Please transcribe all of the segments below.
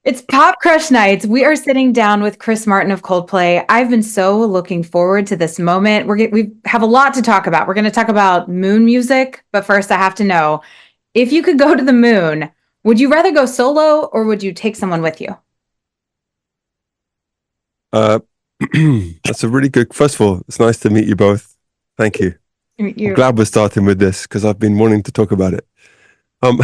It's PopCrush Nights. We are sitting down with Chris Martin of Coldplay. I've been so looking forward to this moment. We have a lot to talk about. We're going to talk about moon music, but first I have to know, if you could go to the moon, would you rather go solo or would you take someone with you? Uh, that's a really good. First of all, it's nice to meet you both. Thank you. I'm You. glad we're starting with this because I've been wanting to talk about it. Um,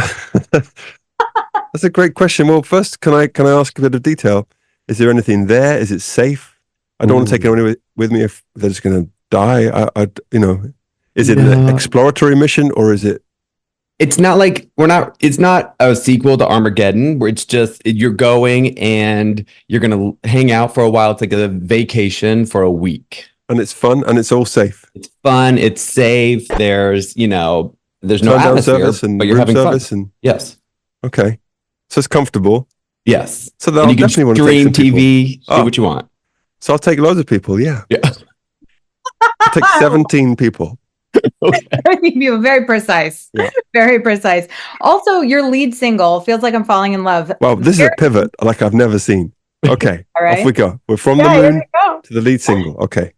that's a great question. Well, first, can I ask a bit of detail? Is there anything there? Is it safe? I don't want to take Mm. anyone with me if they're just going to die. Is it an No, exploratory mission or is it? it's not like we're not. It's not a sequel to Armageddon, where it's just you're going and you're gonna hang out for a while. It's like a vacation for a week. And it's fun and it's all safe. It's fun. It's safe. There's no Turn down atmosphere, service and but you're room having fun. service and Yes, okay, so it's comfortable. yes. So then And I'll you can definitely want to take stream some people. TV, do Oh, what you want. so I'll take loads of people. Yeah, Yeah. I'll take 17 people. Okay. You very precise. Yeah. Very precise. Also, your lead single feels like I'm falling in love. Well, this is a pivot like I've never seen. Okay, All off right. we go. We're from the Yeah, here moon we go. to the lead single. Okay.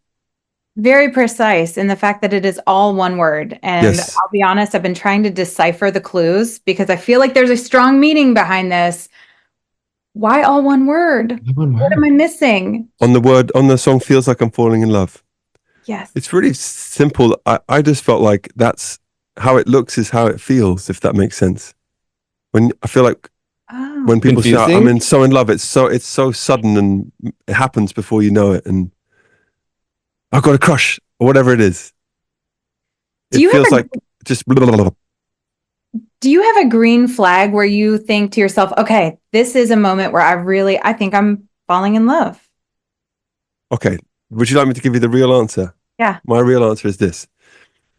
Very precise in the fact that it is all one word. And Yes. I'll be honest, I've been trying to decipher the clues because I feel like there's a strong meaning behind this. Why all one word? One What am word. I missing? On the song feels like I'm falling in love. Yes. It's really simple. I just felt like that's how it looks is how it feels, if that makes sense. When I feel like Oh. when people say Confusing? I'm so in love, it's so sudden and it happens before you know it. And I've got a crush or whatever it is. Do It you have feels like just blah, blah, blah, blah. Do you have a green flag where you think to yourself, okay, this is a moment where I think I'm falling in love? Okay. Would you like me to give you the real answer? Yeah. My real answer is this.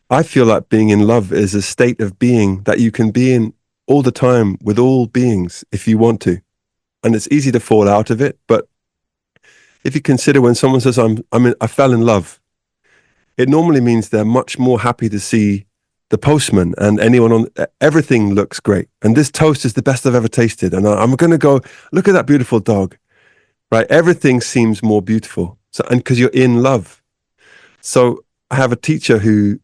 I feel like being in love is a state of being that you can be in all the time with all beings if you want to. And it's easy to fall out of it. But if you consider when someone says, I fell in love, it normally means they're much more happy to see the postman and anyone on everything looks great. And this toast is the best I've ever tasted. And I'm going to go, look at that beautiful dog, right? Everything seems more beautiful. So, and because you're in love. So I have a teacher who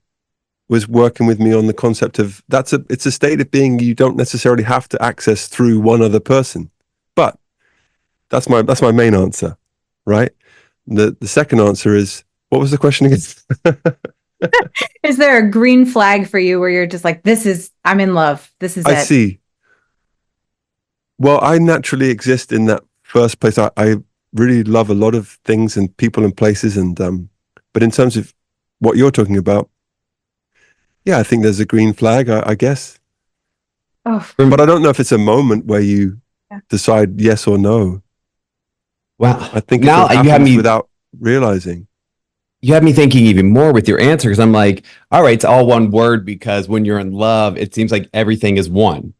was working with me on the concept of it's a state of being you don't necessarily have to access through one other person. But that's my main answer, right? The second answer is, what was the question again? Is there a green flag for you where you're just like, I'm in love. This is I it. see. Well, I naturally exist in that first place. I really love a lot of things and people and places, and but in terms of what you're talking about, yeah, I think there's a green flag, I guess. Oh, But I don't know if it's a moment where you yeah. decide yes or no. Wow. I think Now it you have happens me. without realizing. You have me thinking even more with your answer because I'm like, all right, it's all one word because when you're in love, it seems like everything is one.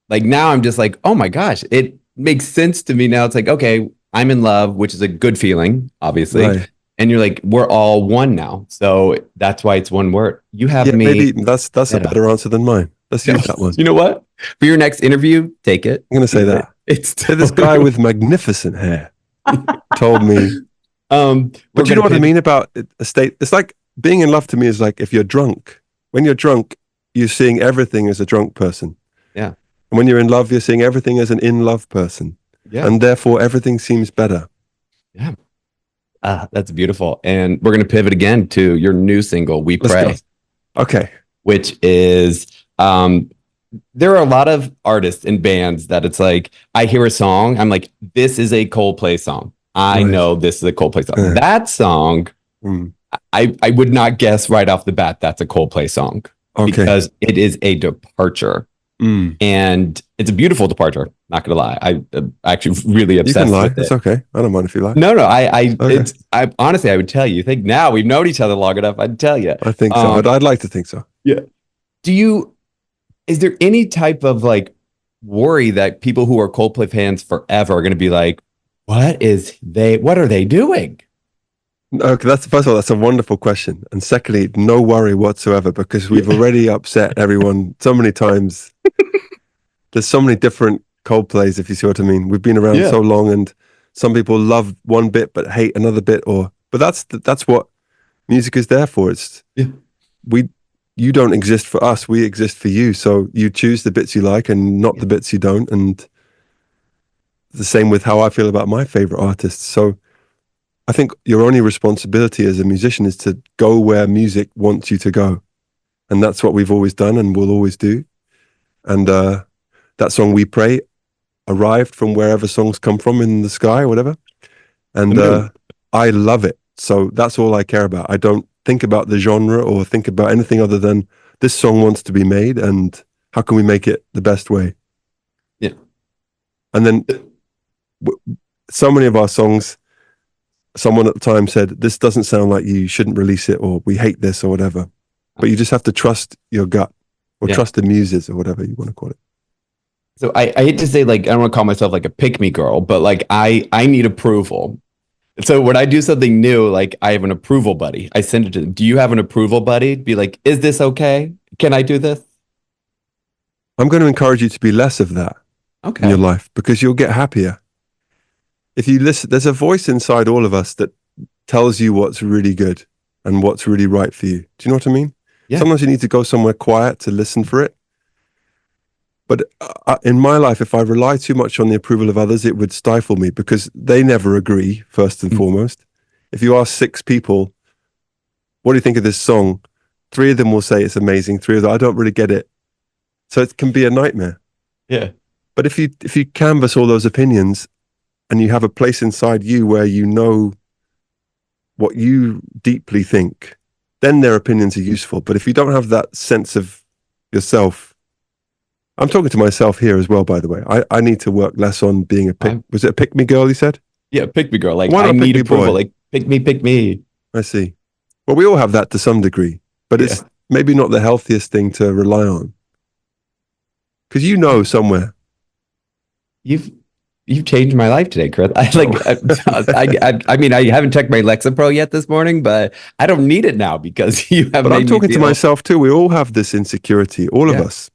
Like now I'm just like, oh my gosh, it makes sense to me now. It's like, okay, I'm in love, which is a good feeling, obviously. Right. And you're like, we're all one now. So that's why it's one word. You have Yeah, me. maybe that's a better answer than mine. Let's use that one. You know what? For your next interview, take it. I'm going to say that. It's So this guy with magnificent hair told me. But you know what I mean about a state? It's like being in love to me is like if you're drunk. When you're drunk, you're seeing everything as a drunk person. Yeah. And when you're in love, you're seeing everything as an in love person. Yeah. And therefore, everything seems better. Yeah. That's beautiful. And we're going to pivot again to your new single, We Let's Pray, go. Okay. which is, there are a lot of artists and bands that it's like, I hear a song, I'm like, this is a Coldplay song. I Right. know this is a Coldplay song. Yeah. That song, Mm. I would not guess right off the bat that's a Coldplay song Okay. because it is a departure. Mm. And it's a beautiful departure. Not gonna lie, I'm actually really You obsessed can lie. with it. It's okay. I don't mind if you lie. No, Okay. I honestly, I would tell you. Think now we've known each other long enough. I'd tell you. I think so. I'd like to think so. Is there any type of like worry that people who are Coldplay fans forever are going to be like, what are they doing? Okay, first of all, that's a wonderful question. And secondly, no worry whatsoever because we've already upset everyone so many times. There's so many different Coldplays, if you see what I mean. We've been around so long, and some people love one bit but hate another bit. But that's what music is there for. You don't exist for us. We exist for you. So you choose the bits you like and not the bits you don't. And the same with how I feel about my favorite artists. So I think your only responsibility as a musician is to go where music wants you to go. And that's what we've always done and will always do. And that song We Pray arrived from wherever songs come from in the sky or whatever. And I love it. So that's all I care about. I don't think about the genre or think about anything other than this song wants to be made and how can we make it the best way? Yeah. And then so many of our songs, someone at the time said, this doesn't sound like you shouldn't release it, or we hate this or whatever. But you just have to trust your gut or trust the muses or whatever you want to call it. So I hate to say, like, I don't want to call myself like a pick me girl, but like I need approval. So when I do something new, like I have an approval buddy. I send it to them. Do you have an approval buddy? Be like, is this okay? Can I do this? I'm going to encourage you to be less of that in your life, because you'll get happier. If you listen, there's a voice inside all of us that tells you what's really good and what's really right for you. Do you know what I mean? Yeah. Sometimes you need to go somewhere quiet to listen for it. But in my life, if I rely too much on the approval of others, it would stifle me, because they never agree, first and foremost. If you ask 6 people, what do you think of this song? 3 of them will say it's amazing. 3 of them, I don't really get it. So it can be a nightmare. Yeah. But if you canvass all those opinions and you have a place inside you where you know what you deeply think, then their opinions are useful. But if you don't have that sense of yourself, I'm talking to myself here as well, by the way. I need to work less on being was it a pick me girl, you said? Yeah, pick me girl. Like, I need approval. Like, pick me. I see. Well, we all have that to some degree, but it's maybe not the healthiest thing to rely on. Because you know somewhere. You've changed my life today, Chris. I mean, I haven't checked my Lexapro yet this morning, but I don't need it now because you have. But I'm talking to myself too. We all have this insecurity, all of us.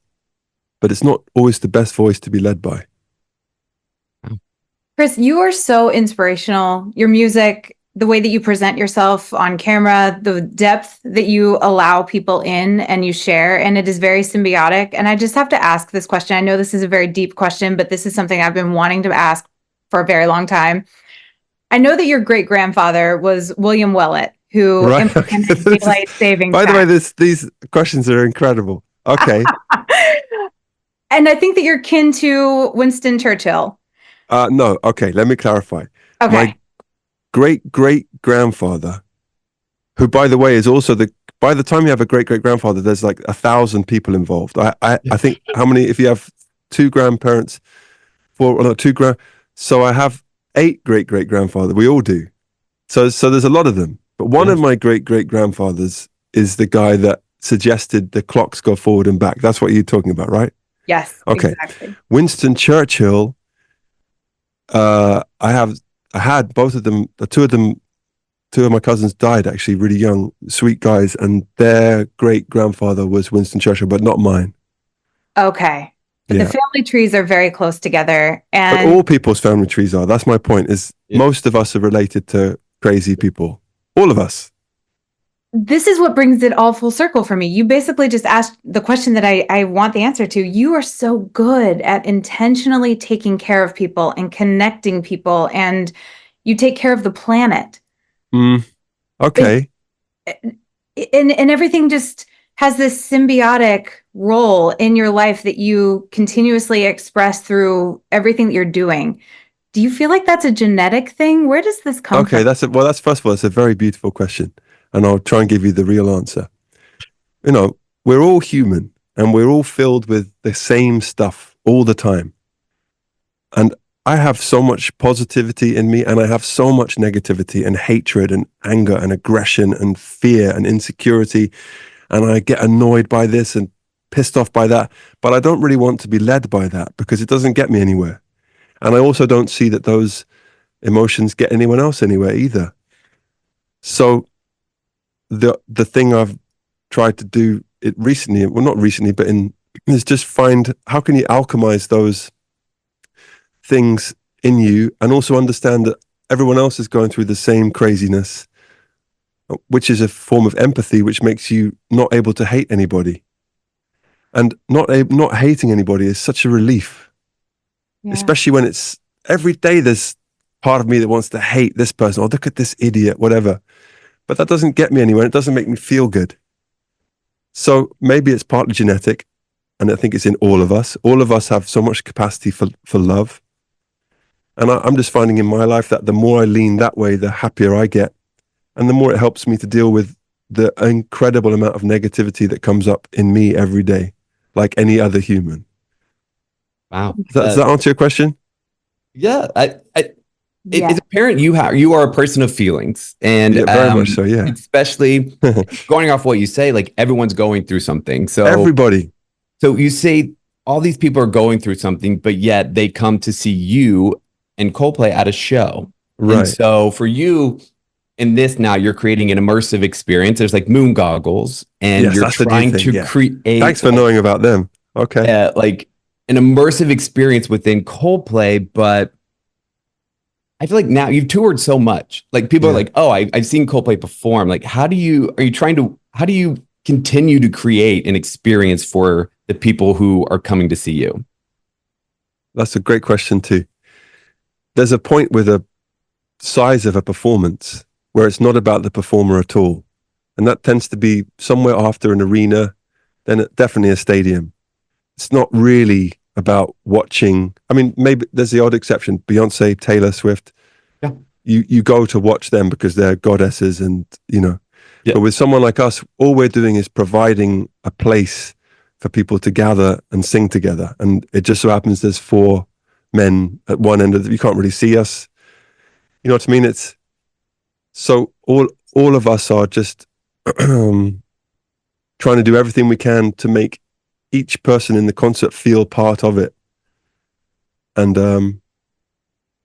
But it's not always the best voice to be led by. Chris, you are so inspirational. Your music, the way that you present yourself on camera, the depth that you allow people in and you share, and it is very symbiotic. And I just have to ask this question. I know this is a very deep question, but this is something I've been wanting to ask for a very long time. I know that your great-grandfather was William Wellett, who implemented daylight savings. By the way, these questions are incredible. Okay. And I think that you're kin to Winston Churchill. No. Okay. Let me clarify. Okay. My great-great-grandfather, who, by the way, is also by the time you have a great-great-grandfather, there's like 1,000 people involved. I think how many, if you have 2 grandparents, 2 so I have 8 great-great-grandfather. We all do. So there's a lot of them. But one of my great-great-grandfathers is the guy that suggested the clocks go forward and back. That's what you're talking about, right? Yes. Okay. Exactly. Winston Churchill, I had both of them, 2 of my cousins died actually really young, sweet guys, and their great-grandfather was Winston Churchill, but not mine. Okay. But the family trees are very close together. And but all people's family trees are. That's my point, is most of us are related to crazy people. All of us. This is what brings it all full circle for me. You basically just asked the question that I want the answer to. You are so good at intentionally taking care of people and connecting people, and you take care of the planet. Okay. And everything just has this symbiotic role in your life that you continuously express through everything that you're doing. Do you feel like that's a genetic thing? Where does this come from? Okay, that's first of all, it's a very beautiful question. And I'll try and give you the real answer. You know, we're all human and we're all filled with the same stuff all the time. And I have so much positivity in me, and I have so much negativity and hatred and anger and aggression and fear and insecurity. And I get annoyed by this and pissed off by that. But I don't really want to be led by that, because it doesn't get me anywhere. And I also don't see that those emotions get anyone else anywhere either. So the thing I've tried to do it recently, well, not recently, but is just find, how can you alchemize those things in you and also understand that everyone else is going through the same craziness, which is a form of empathy, which makes you not able to hate anybody. And not hating anybody is such a relief, especially when it's every day there's part of me that wants to hate this person, or look at this idiot, whatever. But that doesn't get me anywhere. It doesn't make me feel good. So maybe it's partly genetic, and I think it's in all of us. All of us have so much capacity for love. And I'm just finding in my life that the more I lean that way, the happier I get. And the more it helps me to deal with the incredible amount of negativity that comes up in me every day, like any other human. Wow. Does that answer your question? Yeah. It's apparent you are a person of feelings, and very much so. Yeah. Especially going off what you say, like everyone's going through something. So everybody. So you say all these people are going through something, but yet they come to see you and Coldplay at a show. Right. And so for you in this now, you're creating an immersive experience. There's like moon goggles, and you're trying to create. Thanks for knowing about them. Okay. Like an immersive experience within Coldplay, but I feel like now you've toured so much. Like people are like, oh, I've seen Coldplay perform. Like, how do you continue to create an experience for the people who are coming to see you? That's a great question too. There's a point with a size of a performance where it's not about the performer at all. And that tends to be somewhere after an arena, then definitely a stadium. It's not really about watching. I mean, maybe there's the odd exception, Beyonce, Taylor Swift. Yeah. You go to watch them because they're goddesses and, But with someone like us, all we're doing is providing a place for people to gather and sing together. And it just so happens there's 4 men at one end you can't really see us. You know what I mean? It's so all of us are just trying to do everything we can to make each person in the concert feel part of it. And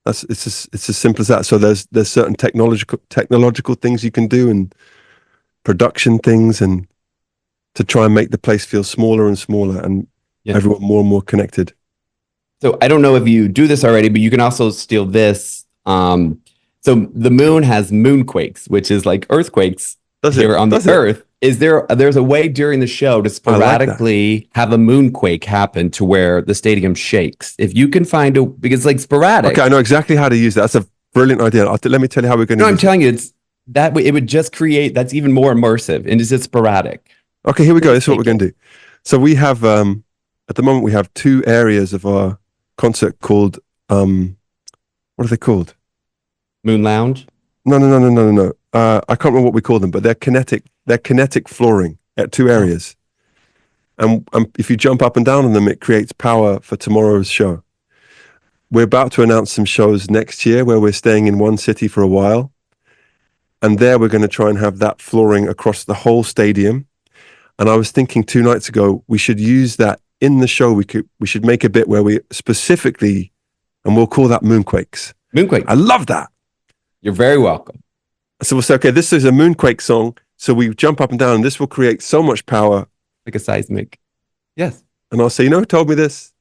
it's as simple as that. So there's certain technological things you can do and production things, and to try and make the place feel smaller and smaller and everyone more and more connected. So I don't know if you do this already, but you can also steal this. So the moon has moonquakes, which is like earthquakes here on the Earth. There's a way during the show to sporadically have a moonquake happen to where the stadium shakes? If you can find because it's like sporadic. Okay, I know exactly how to use that. That's a brilliant idea. Let me tell you how we're going to use it. I'm telling you, it's that way. It would just create, that's even more immersive, and it's just sporadic. Okay, here we go. This is what we're going to do. So we have, at the moment, we have 2 areas of our concert called, what are they called? Moon Lounge? No. I can't remember what we call them, but they're kinetic flooring at 2 areas. And if you jump up and down on them, it creates power for tomorrow's show. We're about to announce some shows next year where we're staying in one city for a while. And there we're going to try and have that flooring across the whole stadium. And I was thinking 2 nights ago, we should use that in the show. We should make a bit where we specifically, and we'll call that Moonquakes. Moonquake. I love that. You're very welcome. So we'll say, okay, this is a Moonquake song. So we jump up and down, and this will create so much power. Like a seismic. Yes. And I'll say, who told me this?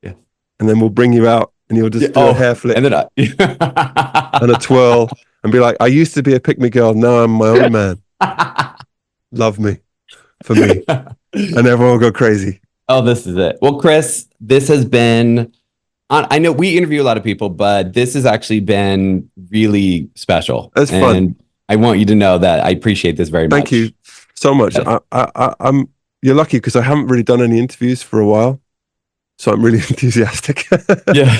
Yes. And then we'll bring you out, and you'll just do a hair flip. And then and a twirl. And be like, I used to be a pick-me girl. Now I'm my own man. Love me for me. And everyone will go crazy. Oh, this is it. Well, Chris, this has been, I know we interview a lot of people, but this has actually been really special. It's fun. And I want you to know that I appreciate this very much. Thank you so much. Yes. You're lucky because I haven't really done any interviews for a while. So I'm really enthusiastic. Yeah.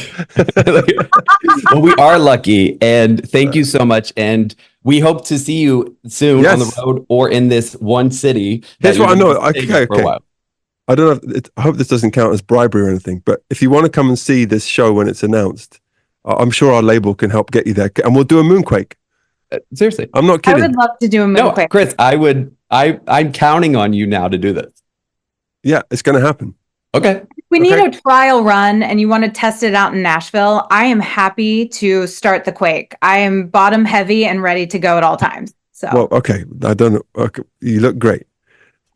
Well, we are lucky, and thank you so much. And we hope to see you soon on the road or in this one city. Here's what I know. Okay. I don't know. I hope this doesn't count as bribery or anything, but if you want to come and see this show when it's announced, I'm sure our label can help get you there, and we'll do a Moonquake. Seriously. I'm not kidding. I would love to do a Moonquake. No, Chris, I'm counting on you now to do this. Yeah, it's going to happen. Okay. If we need a trial run and you want to test it out in Nashville, I am happy to start the Quake. I am bottom heavy and ready to go at all times. So well, okay. I don't know. Okay. You look great.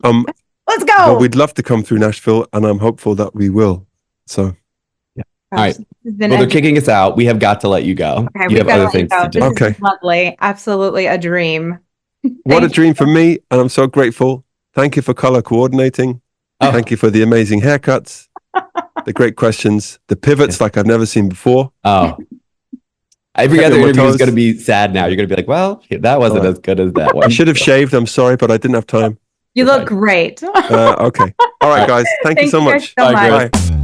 Let's go. But we'd love to come through Nashville, and I'm hopeful that we will. So all All right. This has been Well, they're kicking us out. We have got to let you go. okay, You we've have got to other let you things go. to do. This Okay. is lovely. Absolutely a dream. What a Thank dream for me. And I'm so grateful. Thank you for color coordinating. Oh. Thank you for the amazing haircuts, the great questions, the pivots like I've never seen before. Oh. Every Kept me other on my interview is toes. going to be sad now. You're going to be like, well, that wasn't All right. as good as that I one. should have shaved. I'm sorry, but I didn't have time. You You're look great. Okay. All right, guys. Thank you Thank so you guys much. so Bye, much. Chris. Bye.